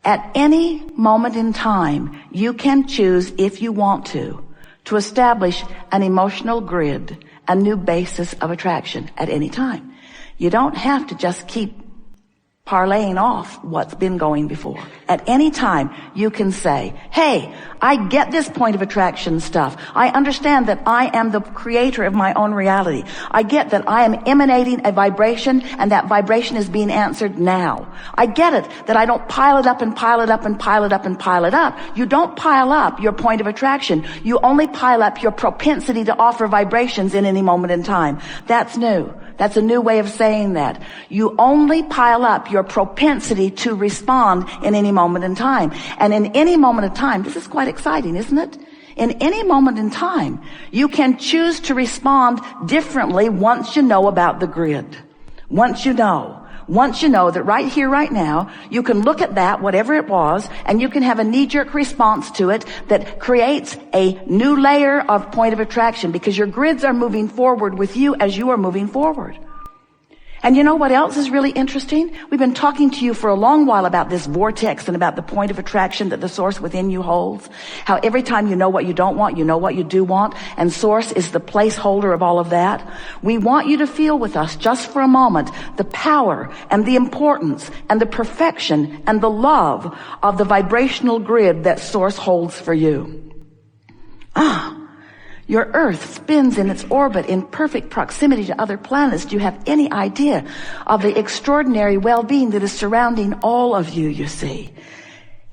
At any moment in time, you can choose, if you want to establish an emotional grid, a new basis of attraction at any time. You don't have to just keep parlaying off what's been going before. At any time, you can say, hey, I get this point of attraction stuff. I understand that I am the creator of my own reality. I get that I am emanating a vibration, and that vibration is being answered now. I get it that I don't pile it up and pile it up and pile it up and pile it up. You don't pile up your point of attraction. You only pile up your propensity to offer vibrations in any moment in time. That's new. That's a new way of saying that. You only pile up your propensity to respond in any moment in time. And in any moment of time, this is quite exciting, isn't it? In any moment in time, you can choose to respond differently once you know about the grid. Once you know that right here, right now, you can look at that, whatever it was, and you can have a knee-jerk response to it that creates a new layer of point of attraction, because your grids are moving forward with you as you are moving forward. And you know what else is really interesting? We've been talking to you for a long while about this vortex and about the point of attraction that the source within you holds. How every time you know what you don't want, you know what you do want, and source is the placeholder of all of that. We want you to feel with us just for a moment the power and the importance and the perfection and the love of the vibrational grid that source holds for you. Your Earth spins in its orbit in perfect proximity to other planets. Do you have any idea of the extraordinary well-being that is surrounding all of you, you see?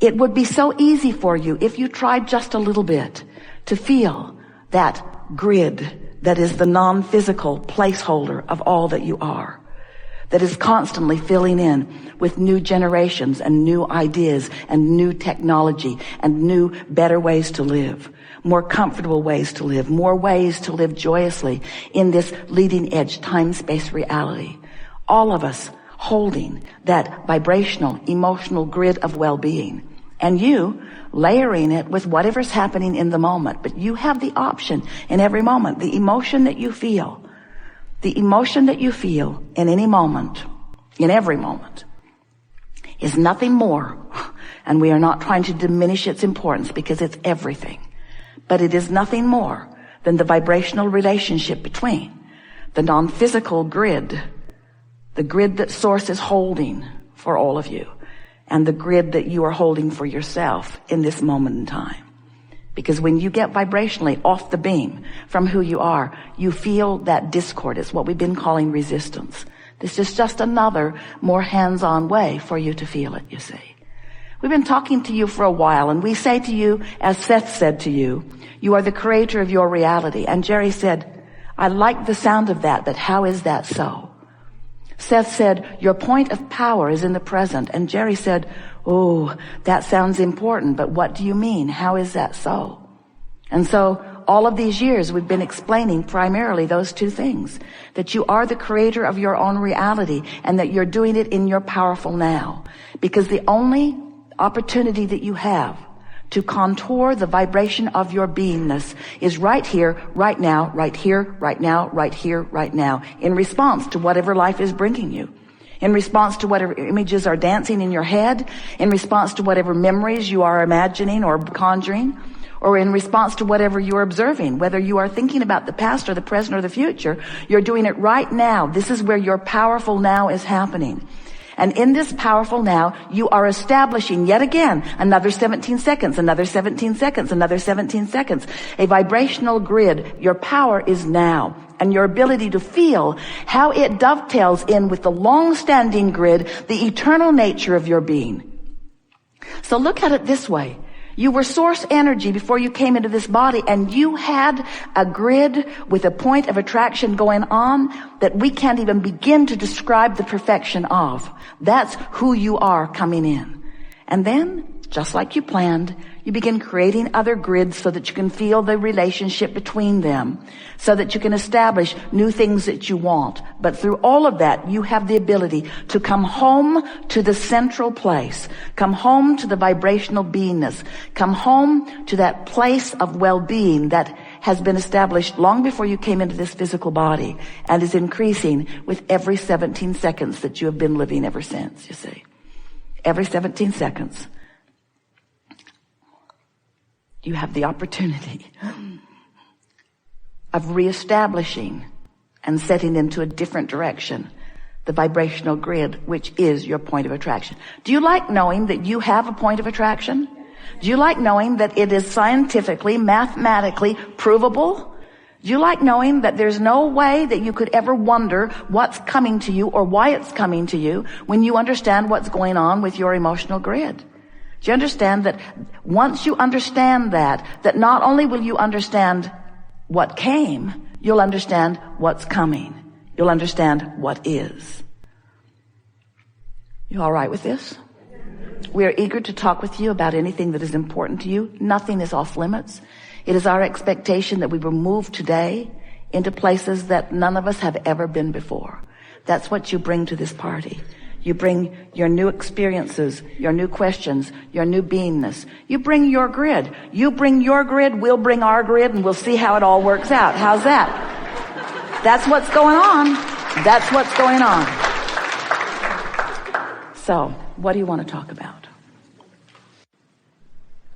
It would be so easy for you if you tried just a little bit to feel that grid that is the non-physical placeholder of all that you are, that is constantly filling in with new generations and new ideas and new technology and new, better ways to live. More comfortable ways to live, more ways to live joyously in this leading edge time-space reality. All of us holding that vibrational, emotional grid of well-being. And you layering it with whatever's happening in the moment. But you have the option in every moment. The emotion that you feel in any moment, in every moment, is nothing more. And we are not trying to diminish its importance, because it's everything. But it is nothing more than the vibrational relationship between the non-physical grid, the grid that source is holding for all of you, and the grid that you are holding for yourself in this moment in time. Because when you get vibrationally off the beam from who you are, you feel that discord. It's what we've been calling resistance. This is just another more hands-on way for you to feel it, you see. We've been talking to you for a while, and we say to you, as Seth said to you, you are the creator of your reality. And Jerry said, I like the sound of that, but how is that so? Seth said, your point of power is in the present. And Jerry said, oh, that sounds important, but what do you mean? How is that so? And so all of these years we've been explaining primarily those two things, that you are the creator of your own reality and that you're doing it in your powerful now. Because the only opportunity that you have to contour the vibration of your beingness is right here, right now, right here, right now, right here, right now, in response to whatever life is bringing you, in response to whatever images are dancing in your head, in response to whatever memories you are imagining or conjuring, or in response to whatever you're observing. Whether you are thinking about the past or the present or the future, you're doing it right now. This is where your powerful now is happening. And in this powerful now, you are establishing yet again another 17 seconds, another 17 seconds, another 17 seconds. A vibrational grid. Your power is now. And your ability to feel how it dovetails in with the long-standing grid, the eternal nature of your being. So look at it this way. You were source energy before you came into this body, and you had a grid with a point of attraction going on that we can't even begin to describe the perfection of. That's who you are coming in. And then, just like you planned, you begin creating other grids so that you can feel the relationship between them, so that you can establish new things that you want. But through all of that, you have the ability to come home to the central place, come home to the vibrational beingness, come home to that place of well-being that has been established long before you came into this physical body and is increasing with every 17 seconds that you have been living ever since, you see. Every 17 seconds. you have the opportunity of reestablishing and setting into a different direction the vibrational grid, which is your point of attraction. Do you like knowing that you have a point of attraction? Do you like knowing that it is scientifically, mathematically provable? Do you like knowing that there's no way that you could ever wonder what's coming to you or why it's coming to you when you understand what's going on with your emotional grid? Do you understand that once you understand that not only will you understand what came, you'll understand what's coming. You'll understand what is. You all right with this? We are eager to talk with you about anything that is important to you. Nothing is off limits. It is our expectation that we will move today into places that none of us have ever been before. That's what you bring to this party. You bring your new experiences, your new questions, your new beingness. You bring your grid. You bring your grid, we'll bring our grid, and we'll see how it all works out. How's that? That's what's going on. That's what's going on. So, what do you want to talk about?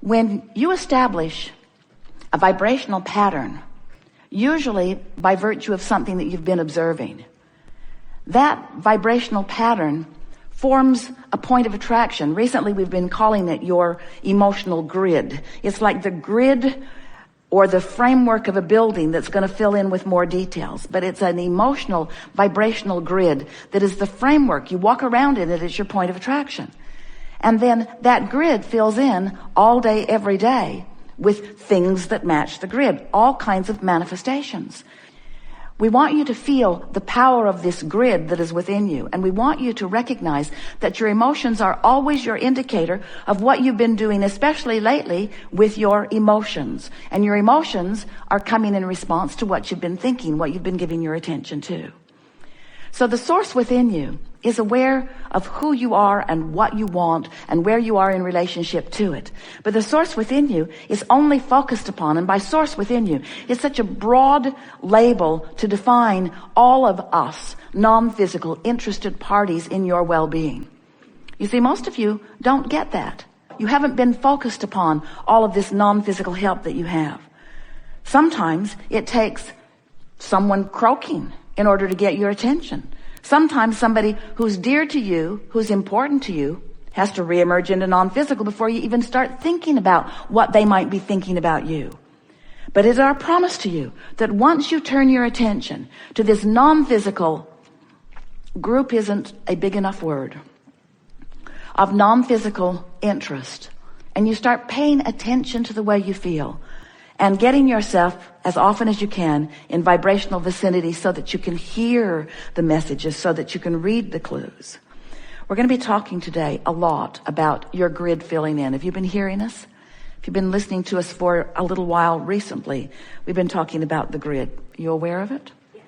When you establish a vibrational pattern, usually by virtue of something that you've been observing, that vibrational pattern forms a point of attraction. Recently, we've been calling it your emotional grid. It's like the grid or the framework of a building that's going to fill in with more details. But it's an emotional, vibrational grid that is the framework. You walk around in it, it's your point of attraction. And then that grid fills in all day, every day with things that match the grid, all kinds of manifestations. We want you to feel the power of this grid that is within you. And we want you to recognize that your emotions are always your indicator of what you've been doing, especially lately with your emotions. And your emotions are coming in response to what you've been thinking, what you've been giving your attention to. So the source within you is aware of who you are and what you want and where you are in relationship to it. But the source within you is only focused upon, and by source within you is such a broad label to define all of us, non-physical, interested parties in your well-being. You see, most of you don't get that. You haven't been focused upon all of this non-physical help that you have. Sometimes it takes someone croaking in order to get your attention. Sometimes somebody who's dear to you, who's important to you, has to reemerge into non-physical before you even start thinking about what they might be thinking about you. But it's our promise to you that once you turn your attention to this non-physical group, isn't a big enough word, of non-physical interest, and you start paying attention to the way you feel, and getting yourself as often as you can in vibrational vicinity so that you can hear the messages, so that you can read the clues. We're going to be talking today a lot about your grid filling in. Have you been hearing us? If you've been listening to us for a little while recently, we've been talking about the grid. Are you aware of it? Yes.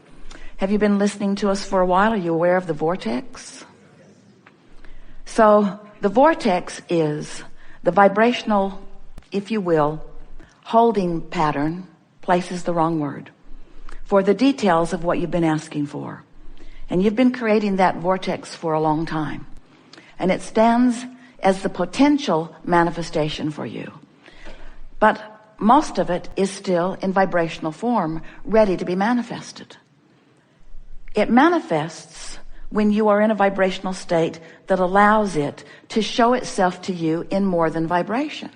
Have you been listening to us for a while? Are you aware of the vortex? So the vortex is the vibrational, if you will, holding pattern, place is the wrong word, for the details of what you've been asking for. And you've been creating that vortex for a long time. And it stands as the potential manifestation for you. But most of it is still in vibrational form, ready to be manifested. It manifests when you are in a vibrational state that allows it to show itself to you in more than vibration.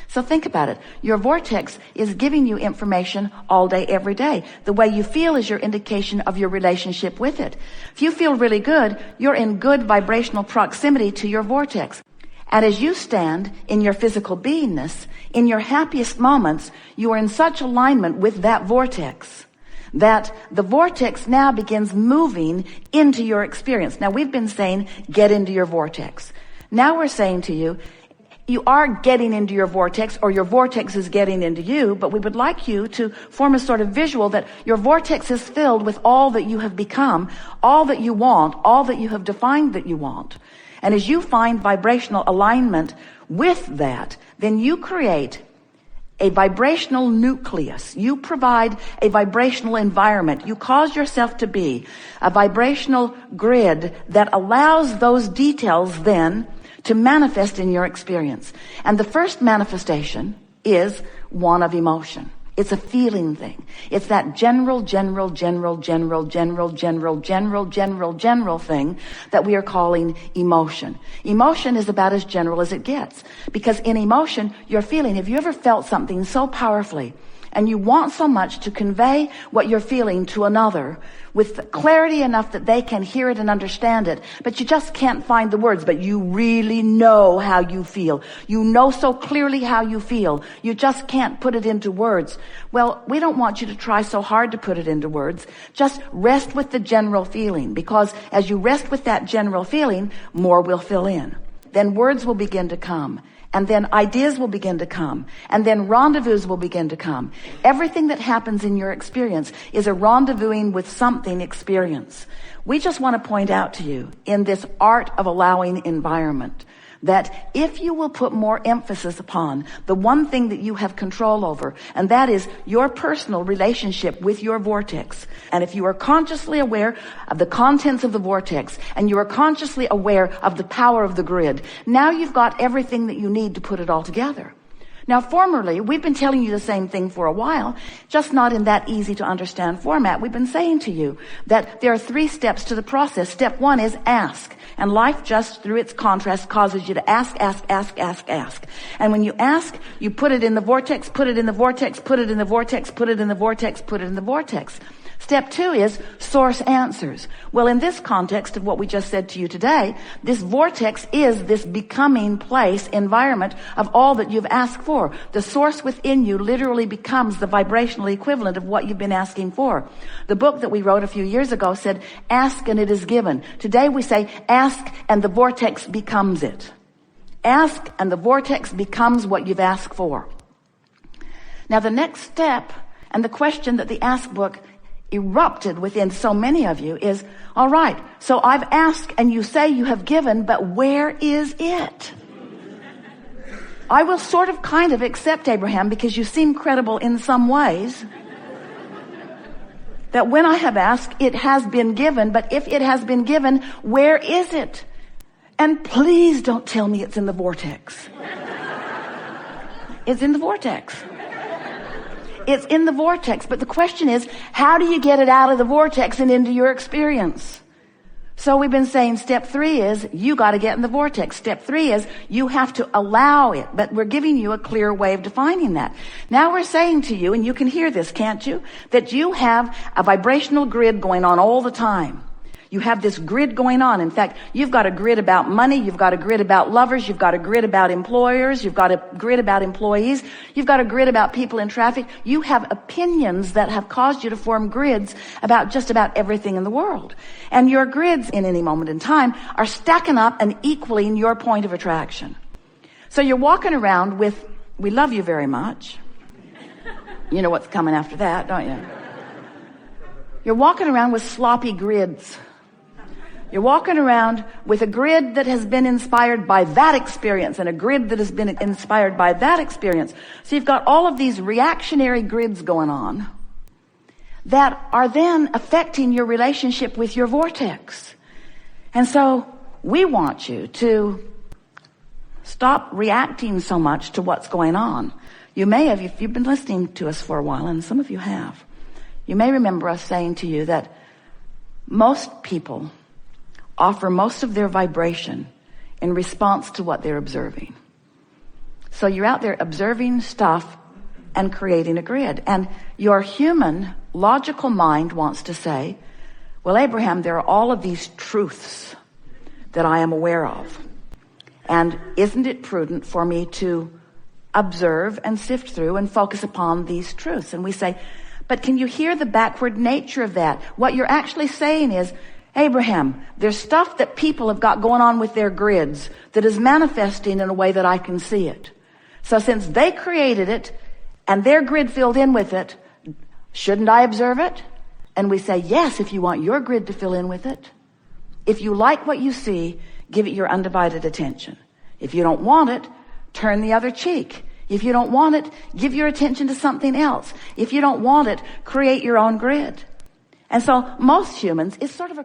So think about it. Your vortex is giving you information all day, every day. The way you feel is your indication of your relationship with it. If you feel really good, you're in good vibrational proximity to your vortex. And as you stand in your physical beingness, in your happiest moments, you are in such alignment with that vortex that the vortex now begins moving into your experience. Now, we've been saying, get into your vortex. Now we're saying to you, you are getting into your vortex, or your vortex is getting into you, but we would like you to form a sort of visual that your vortex is filled with all that you have become, all that you want, all that you have defined that you want. And as you find vibrational alignment with that, then you create a vibrational nucleus. You provide a vibrational environment. You cause yourself to be a vibrational grid that allows those details then to manifest in your experience. And the first manifestation is one of emotion. It's a feeling thing. It's that general thing that we are calling emotion. Emotion is about as general as it gets. Because in emotion, you're feeling. Have you ever felt something so powerfully and you want so much to convey what you're feeling to another with clarity enough that they can hear it and understand it, but you just can't find the words, but you really know how you feel. You know so clearly how you feel. You just can't put it into words. Well, we don't want you to try so hard to put it into words. Just rest with the general feeling, because as you rest with that general feeling, more will fill in. Then words will begin to come. And then ideas will begin to come. And then rendezvous will begin to come. Everything that happens in your experience is a rendezvousing with something experience. We just want to point out to you in this art of allowing environment that if you will put more emphasis upon the one thing that you have control over, and that is your personal relationship with your vortex. And if you are consciously aware of the contents of the vortex, and you are consciously aware of the power of the grid, now you've got everything that you need to put it all together. Now, formerly, we've been telling you the same thing for a while, just not in that easy to understand format. We've been saying to you that there are 3 steps to the process. Step 1 is ask. And life just through its contrast causes you to ask. And when you ask, you put it in the vortex, put it in the vortex, put it in the vortex, put it in the vortex, put it in the vortex. Step 2 is source answers. Well, in this context of what we just said to you today, this vortex is this becoming place, environment of all that you've asked for. The source within you literally becomes the vibrational equivalent of what you've been asking for. The book that we wrote a few years ago said, ask and it is given. Today we say, ask and the vortex becomes it. Ask and the vortex becomes what you've asked for. Now the next step, and the question that the Ask book erupted within so many of you is, all right, so I've asked and you say you have given, but where is it? I will sort of kind of accept, Abraham, because you seem credible in some ways, that when I have asked, it has been given, but if it has been given, where is it? And please don't tell me it's in the vortex. It's in the vortex. It's in the vortex, but the question is, how do you get it out of the vortex and into your experience? So we've been saying step 3 is, you got to get in the vortex. Step 3 is, you have to allow it, but we're giving you a clear way of defining that. Now we're saying to you, and you can hear this, can't you? That you have a vibrational grid going on all the time. You have this grid going on. In fact, you've got a grid about money. You've got a grid about lovers. You've got a grid about employers. You've got a grid about employees. You've got a grid about people in traffic. You have opinions that have caused you to form grids about just about everything in the world. And your grids in any moment in time are stacking up and equaling your point of attraction. So you're walking around with, we love you very much. You know what's coming after that, don't you? You're walking around with sloppy grids. You're walking around with a grid that has been inspired by that experience and a grid that has been inspired by that experience. So you've got all of these reactionary grids going on that are then affecting your relationship with your vortex. And so we want you to stop reacting so much to what's going on. You may have, if you've been listening to us for a while, and some of you have, you may remember us saying to you that most people offer most of their vibration in response to what they're observing. So you're out there observing stuff and creating a grid. And your human, logical mind wants to say, well, Abraham, there are all of these truths that I am aware of. And isn't it prudent for me to observe and sift through and focus upon these truths? And we say, but can you hear the backward nature of that? What you're actually saying is, Abraham, there's stuff that people have got going on with their grids that is manifesting in a way that I can see it. So since they created it and their grid filled in with it, shouldn't I observe it? And we say, yes, if you want your grid to fill in with it. If you like what you see, give it your undivided attention. If you don't want it, turn the other cheek. If you don't want it, give your attention to something else. If you don't want it, create your own grid. And so most humans, it's sort of a